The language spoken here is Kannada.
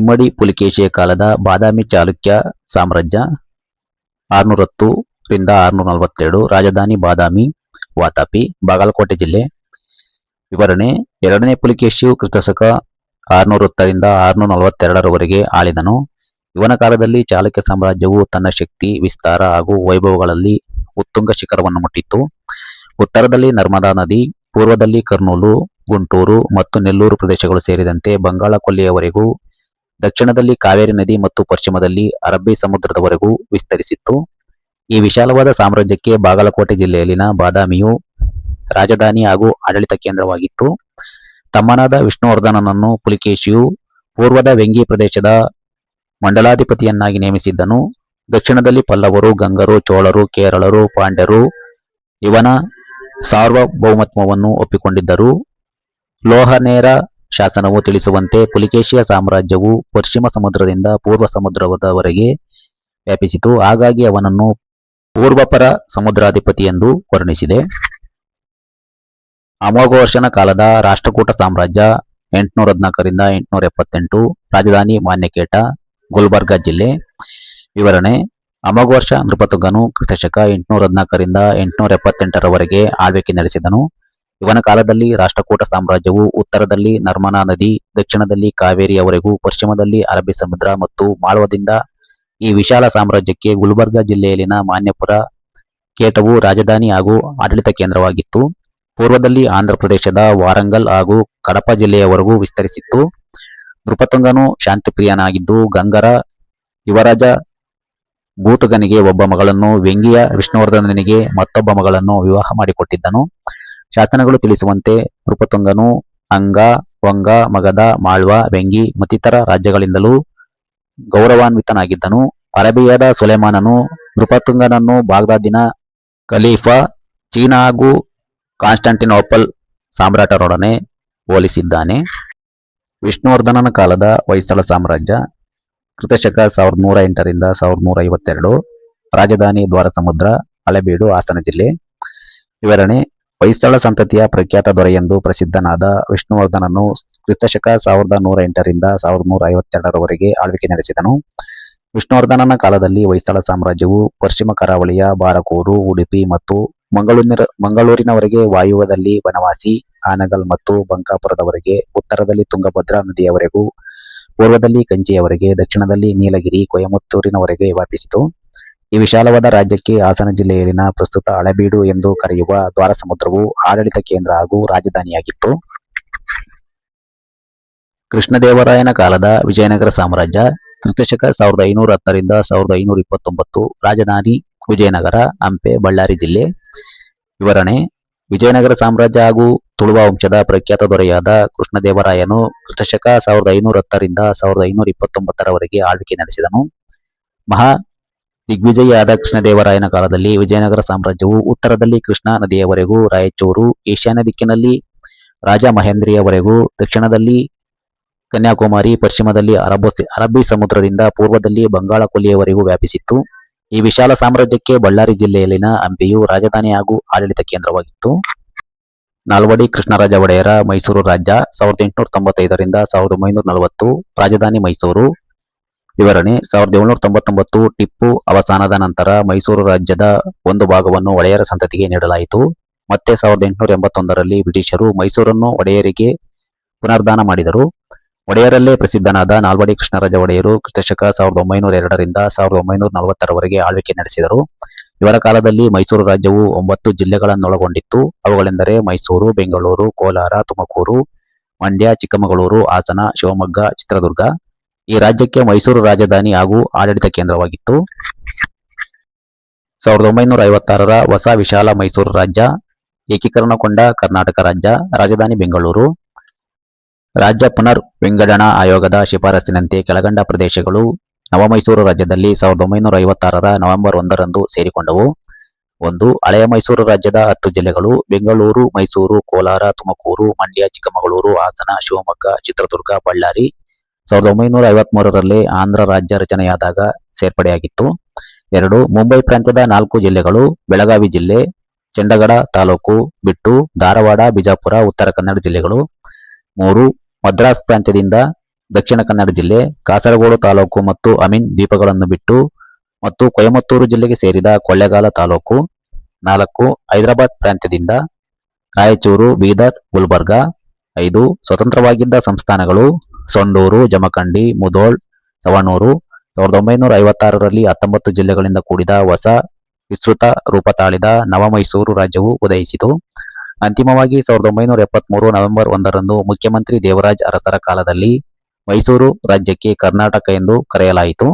ಇಮ್ಮಡಿ ಪುಲಿಕೇಶಿಯ ಕಾಲದ ಬಾದಾಮಿ ಚಾಲುಕ್ಯ ಸಾಮ್ರಾಜ್ಯ 610 ರಿಂದ 642 ರಾಜಧಾನಿ ಬಾದಾಮಿ ವಾತಾಪಿ ಬಾಗಲಕೋಟೆ ಜಿಲ್ಲೆ ವಿವರಣೆ ಎರಡನೇ ಪುಲಿಕೇಶಿಯು ಕ್ರಿಸ್ತಶಕ 610 ರಿಂದ 642 ಆಳಿದನು. ಇವನ ಕಾಲದಲ್ಲಿ ಚಾಲುಕ್ಯ ಸಾಮ್ರಾಜ್ಯವು ತನ್ನ ಶಕ್ತಿ ವಿಸ್ತಾರ ಹಾಗೂ ವೈಭವಗಳಲ್ಲಿ ಉತ್ತುಂಗ ಶಿಖರವನ್ನು ಮುಟ್ಟಿತ್ತು. ಉತ್ತರದಲ್ಲಿ ನರ್ಮದಾ ನದಿ, ಪೂರ್ವದಲ್ಲಿ ಕರ್ನೂಲು, ಗುಂಟೂರು ಮತ್ತು ನೆಲ್ಲೂರು ಪ್ರದೇಶಗಳು ಸೇರಿದಂತೆ ಬಂಗಾಳ ಕೊಲ್ಲಿಯವರೆಗೂ, ದಕ್ಷಿಣದಲ್ಲಿ ಕಾವೇರಿ ನದಿ ಮತ್ತು ಪಶ್ಚಿಮದಲ್ಲಿ ಅರಬ್ಬಿ ಸಮುದ್ರದವರೆಗೂ ವಿಸ್ತರಿಸಿತ್ತು. ಈ ವಿಶಾಲವಾದ ಸಾಮ್ರಾಜ್ಯಕ್ಕೆ ಬಾಗಲಕೋಟೆ ಜಿಲ್ಲೆಯಲ್ಲಿನ ಬಾದಾಮಿಯು ರಾಜಧಾನಿ ಹಾಗೂ ಆಡಳಿತ ಕೇಂದ್ರವಾಗಿತ್ತು. ತಮ್ಮನಾದ ವಿಷ್ಣುವರ್ಧನನನ್ನು ಪುಲಿಕೇಶಿಯು ಪೂರ್ವದ ವೆಂಗಿ ಪ್ರದೇಶದ ಮಂಡಲಾಧಿಪತಿಯನ್ನಾಗಿ ನೇಮಿಸಿದ್ದನು. ದಕ್ಷಿಣದಲ್ಲಿ ಪಲ್ಲವರು, ಗಂಗರು, ಚೋಳರು, ಕೇರಳರು, ಪಾಂಡ್ಯರು ಇವನ ಸಾರ್ವಭೌಮತ್ವವನ್ನು ಒಪ್ಪಿಕೊಂಡಿದ್ದರು. ಲೋಹನೇರ ಶಾಸನವು ತಿಳಿಸುವಂತೆ ಪುಲಿಕೇಶಿಯ ಸಾಮ್ರಾಜ್ಯವು ಪಶ್ಚಿಮ ಸಮುದ್ರದಿಂದ ಪೂರ್ವ ಸಮುದ್ರದವರೆಗೆ ವ್ಯಾಪಿಸಿತು. ಹಾಗಾಗಿ ಅವನನ್ನು ಪೂರ್ವಪರ ಸಮುದ್ರಾಧಿಪತಿ ಎಂದು ವರ್ಣಿಸಿದೆ. ಅಮೋಘವರ್ಷನ ಕಾಲದ ರಾಷ್ಟ್ರಕೂಟ ಸಾಮ್ರಾಜ್ಯ 814 ರಿಂದ 878 ರಾಜಧಾನಿ ಮಾನ್ಯಕೇಟ ಗುಲ್ಬರ್ಗಾ ಜಿಲ್ಲೆ ವಿವರಣೆ ಅಮೋಘವರ್ಷ ನೃಪತುಂಗನು ಕ್ರಿಸ್ತಶಕ 814 ರಿಂದ 878 ಆಳ್ವಿಕೆ ನಡೆಸಿದನು. ಇವನ ಕಾಲದಲ್ಲಿ ರಾಷ್ಟ್ರಕೂಟ ಸಾಮ್ರಾಜ್ಯವು ಉತ್ತರದಲ್ಲಿ ನರ್ಮದಾ ನದಿ, ದಕ್ಷಿಣದಲ್ಲಿ ಕಾವೇರಿಯವರೆಗೂ, ಪಶ್ಚಿಮದಲ್ಲಿ ಅರಬ್ಬಿ ಸಮುದ್ರ ಮತ್ತು ಮಾಳ್ವದಿಂದ ಈ ವಿಶಾಲ ಸಾಮ್ರಾಜ್ಯಕ್ಕೆ ಗುಲ್ಬರ್ಗಾ ಜಿಲ್ಲೆಯಲ್ಲಿನ ಮಾನ್ಯಪುರ ಕೇಟವು ರಾಜಧಾನಿ ಹಾಗೂ ಆಡಳಿತ ಕೇಂದ್ರವಾಗಿತ್ತು. ಪೂರ್ವದಲ್ಲಿ ಆಂಧ್ರಪ್ರದೇಶದ ವಾರಂಗಲ್ ಹಾಗೂ ಕಡಪ ಜಿಲ್ಲೆಯವರೆಗೂ ವಿಸ್ತರಿಸಿತ್ತು. ನೃಪತುಂಗನು ಶಾಂತಿಪ್ರಿಯನಾಗಿದ್ದು ಗಂಗರ ಯುವರಾಜ ಭೂತುಗನಿಗೆ ಒಬ್ಬ ಮಗಳನ್ನು, ವೆಂಗಿಯ ವಿಷ್ಣುವರ್ಧನನಿಗೆ ಮತ್ತೊಬ್ಬ ಮಗಳನ್ನು ವಿವಾಹ ಮಾಡಿಕೊಟ್ಟಿದ್ದನು. ಶಾಸನಗಳು ತಿಳಿಸುವಂತೆ ನೃಪತುಂಗನು ಅಂಗ, ವಂಗ, ಮಗಧ, ಮಾಳ್ವ, ವೆಂಗಿ ಮತ್ತಿತರ ರಾಜ್ಯಗಳಿಂದಲೂ ಗೌರವಾನ್ವಿತನಾಗಿದ್ದನು. ಅರಬಿಯಾದ ಸುಲೇಮಾನನು ನೃಪತುಂಗನನ್ನು ಬಾಗ್ದಾದಿನ ಖಲೀಫಾ, ಚೀನಾ ಹಾಗೂ ಕಾನ್ಸ್ಟಾಂಟಿನೋಪಲ್ ಸಾಮ್ರಾಟರೊಡನೆ ಹೋಲಿಸಿದ್ದಾನೆ. ವಿಷ್ಣುವರ್ಧನನ ಕಾಲದ ಹೊಯ್ಸಳ ಸಾಮ್ರಾಜ್ಯ ಕ್ರಿಸ್ತಶಕ 1108 ರಿಂದ 1152 ರಾಜಧಾನಿ ದ್ವಾರಸಮುದ್ರ, ಹಳೆಬೀಡು, ಹಾಸನ ಜಿಲ್ಲೆ ವಿವರಣೆ ಹೊಯ್ಸಳ ಸಂತತಿಯ ಪ್ರಖ್ಯಾತ ದೊರೆಯೆಂದು ಪ್ರಸಿದ್ಧನಾದ ವಿಷ್ಣುವರ್ಧನನು ಕ್ರಿಸ್ತಶಕ 1108 ರಿಂದ 1152 ಆಳ್ವಿಕೆ ನಡೆಸಿದನು. ವಿಷ್ಣುವರ್ಧನನ ಕಾಲದಲ್ಲಿ ಹೊಯ್ಸಳ ಸಾಮ್ರಾಜ್ಯವು ಪಶ್ಚಿಮ ಕರಾವಳಿಯ ಬಾರಕೂರು, ಉಡುಪಿ ಮತ್ತು ಮಂಗಳೂರಿನವರೆಗೆ, ವಾಯುವ್ಯದಲ್ಲಿ ಬನವಾಸಿ, ಆನಗಲ್ ಮತ್ತು ಬಂಕಾಪುರದವರೆಗೆ, ಉತ್ತರದಲ್ಲಿ ತುಂಗಭದ್ರಾ ನದಿಯವರೆಗೂ, ಪೂರ್ವದಲ್ಲಿ ಕಂಚಿಯವರೆಗೆ, ದಕ್ಷಿಣದಲ್ಲಿ ನೀಲಗಿರಿ, ಕೊಯಮತ್ತೂರಿನವರೆಗೆ ವ್ಯಾಪಿಸಿತು. ಈ ವಿಶಾಲವಾದ ರಾಜ್ಯಕ್ಕೆ ಹಾಸನ ಜಿಲ್ಲೆಯಲ್ಲಿನ ಪ್ರಸ್ತುತ ಹಳೆಬೀಡು ಎಂದು ಕರೆಯುವ ದ್ವಾರಸಮುದ್ರವು ಆಡಳಿತ ಕೇಂದ್ರ ಹಾಗೂ ರಾಜಧಾನಿಯಾಗಿತ್ತು. ಕೃಷ್ಣದೇವರಾಯನ ಕಾಲದ ವಿಜಯನಗರ ಸಾಮ್ರಾಜ್ಯ ಕ್ರಿಸ್ತಶಕ 1510 ರಿಂದ 1529 ರಾಜಧಾನಿ ವಿಜಯನಗರ, ಹಂಪೆ, ಬಳ್ಳಾರಿ ಜಿಲ್ಲೆ ವಿವರಣೆ ವಿಜಯನಗರ ಸಾಮ್ರಾಜ್ಯ ಹಾಗೂ ತುಳುವ ವಂಶದ ಪ್ರಖ್ಯಾತ ದೊರೆಯಾದ ಕೃಷ್ಣದೇವರಾಯನು ಕ್ರಿಸ್ತಶಕ 1510 ರಿಂದ 1529 ಆಳ್ವಿಕೆ ನಡೆಸಿದನು. ಮಹಾ ದಿಗ್ವಿಜಯಿಯಾದ ಕೃಷ್ಣದೇವರಾಯನ ಕಾಲದಲ್ಲಿ ವಿಜಯನಗರ ಸಾಮ್ರಾಜ್ಯವು ಉತ್ತರದಲ್ಲಿ ಕೃಷ್ಣಾ ನದಿಯವರೆಗೂ, ರಾಯಚೂರು, ಈಶಾನ್ಯ ದಿಕ್ಕಿನಲ್ಲಿ ರಾಜಮಹೇಂದ್ರಿಯವರೆಗೂ, ದಕ್ಷಿಣದಲ್ಲಿ ಕನ್ಯಾಕುಮಾರಿ, ಪಶ್ಚಿಮದಲ್ಲಿ ಅರಬ್ಬಿ ಸಮುದ್ರದಿಂದ ಪೂರ್ವದಲ್ಲಿ ಬಂಗಾಳ ಕೊಲ್ಲಿಯವರೆಗೂ ವ್ಯಾಪಿಸಿತ್ತು. ಈ ವಿಶಾಲ ಸಾಮ್ರಾಜ್ಯಕ್ಕೆ ಬಳ್ಳಾರಿ ಜಿಲ್ಲೆಯಲ್ಲಿನ ಹಂಪೆಯು ರಾಜಧಾನಿ ಹಾಗೂ ಆಡಳಿತ ಕೇಂದ್ರವಾಗಿತ್ತು. ನಾಲ್ವಡಿ ಕೃಷ್ಣರಾಜ ಒಡೆಯರ ಮೈಸೂರು ರಾಜ್ಯ 1895 ರಿಂದ 1940 ರಾಜಧಾನಿ ಮೈಸೂರು ವಿವರಣೆ 1799 ಟಿಪ್ಪು ಅವಸಾನದ ನಂತರ ಮೈಸೂರು ರಾಜ್ಯದ ಒಂದು ಭಾಗವನ್ನು ಒಡೆಯರ ಸಂತತಿಗೆ ನೀಡಲಾಯಿತು. ಮತ್ತೆ 1881 ಬ್ರಿಟಿಷರು ಮೈಸೂರನ್ನು ಒಡೆಯರಿಗೆ ಪುನರ್ದಾನ ಮಾಡಿದರು. ಒಡೆಯರಲ್ಲೇ ಪ್ರಸಿದ್ಧನಾದ ನಾಲ್ವಡಿ ಕೃಷ್ಣರಾಜ ಒಡೆಯರು ಕ್ರಿಸ್ತಶಕ 1902 ರಿಂದ 1940 ಆಳ್ವಿಕೆ ನಡೆಸಿದರು. ಇವರ ಕಾಲದಲ್ಲಿ ಮೈಸೂರು ರಾಜ್ಯವು 9 ಜಿಲ್ಲೆಗಳನ್ನೊಳಗೊಂಡಿತ್ತು. ಅವುಗಳೆಂದರೆ ಮೈಸೂರು, ಬೆಂಗಳೂರು, ಕೋಲಾರ, ತುಮಕೂರು, ಮಂಡ್ಯ, ಚಿಕ್ಕಮಗಳೂರು, ಹಾಸನ, ಶಿವಮೊಗ್ಗ, ಚಿತ್ರದುರ್ಗ. ಈ ರಾಜ್ಯಕ್ಕೆ ಮೈಸೂರು ರಾಜಧಾನಿ ಹಾಗೂ ಆಡಳಿತ ಕೇಂದ್ರವಾಗಿತ್ತು. 1956 ಹೊಸ ವಿಶಾಲ ಮೈಸೂರು ರಾಜ್ಯ ಏಕೀಕರಣಗೊಂಡ ಕರ್ನಾಟಕ ರಾಜ್ಯ, ರಾಜಧಾನಿ ಬೆಂಗಳೂರು. ರಾಜ್ಯ ಪುನರ್ ವಿಂಗಡಣಾ ಆಯೋಗದ ಶಿಫಾರಸಿನಂತೆ ಕೆಳಕಂಡ ಪ್ರದೇಶಗಳು ನವಮೈಸೂರು ರಾಜ್ಯದಲ್ಲಿ 1956 ನವೆಂಬರ್ 1 ಸೇರಿಕೊಂಡವು. 1. ಹಳೆಯ ಮೈಸೂರು ರಾಜ್ಯದ 10 ಜಿಲ್ಲೆಗಳು ಬೆಂಗಳೂರು, ಮೈಸೂರು, ಕೋಲಾರ, ತುಮಕೂರು, ಮಂಡ್ಯ, ಚಿಕ್ಕಮಗಳೂರು, ಹಾಸನ, ಶಿವಮೊಗ್ಗ, ಚಿತ್ರದುರ್ಗ, ಬಳ್ಳಾರಿ 1953 ಆಂಧ್ರ ರಾಜ್ಯ ರಚನೆಯಾದಾಗ ಸೇರ್ಪಡೆಯಾಗಿತ್ತು. 2. ಮುಂಬೈ ಪ್ರಾಂತ್ಯದ 4 ಜಿಲ್ಲೆಗಳು ಬೆಳಗಾವಿ ಜಿಲ್ಲೆ, ಚಂಡಗಡ ತಾಲೂಕು ಬಿಟ್ಟು ಧಾರವಾಡ, ಬಿಜಾಪುರ, ಉತ್ತರ ಕನ್ನಡ ಜಿಲ್ಲೆಗಳು. 3. ಮದ್ರಾಸ್ ಪ್ರಾಂತ್ಯದಿಂದ ದಕ್ಷಿಣ ಕನ್ನಡ ಜಿಲ್ಲೆ, ಕಾಸರಗೋಡು ತಾಲೂಕು ಮತ್ತು ಅಮೀನ್ ದ್ವೀಪಗಳನ್ನು ಬಿಟ್ಟು ಮತ್ತು ಕೊಯಮತ್ತೂರು ಜಿಲ್ಲೆಗೆ ಸೇರಿದ ಕೊಳ್ಳೇಗಾಲ ತಾಲೂಕು. 4. ಹೈದರಾಬಾದ್ ಪ್ರಾಂತ್ಯದಿಂದ ರಾಯಚೂರು, ಬೀದರ್, ಗುಲ್ಬರ್ಗಾ. 5. ಸ್ವತಂತ್ರವಾಗಿದ್ದ ಸಂಸ್ಥಾನಗಳು ಸೊಂಡೂರು, ಜಮಖಂಡಿ, ಮುಧೋಳ್, ಸವಣೂರು. 1956ರಲ್ಲಿ 19 ಜಿಲ್ಲೆಗಳಿಂದ ಕೂಡಿದ ಹೊಸ ವಿಸ್ತೃತ ರೂಪ ತಾಳಿದ ನವ ಮೈಸೂರು ರಾಜ್ಯವು ಉದಯಿಸಿತು. ಅಂತಿಮವಾಗಿ 1973 ನವೆಂಬರ್ 1ರಂದು ಮುಖ್ಯಮಂತ್ರಿ ದೇವರಾಜ ಅರಸರ ಕಾಲದಲ್ಲಿ ಮೈಸೂರು ರಾಜ್ಯಕ್ಕೆ ಕರ್ನಾಟಕ ಎಂದು ಕರೆಯಲಾಯಿತು.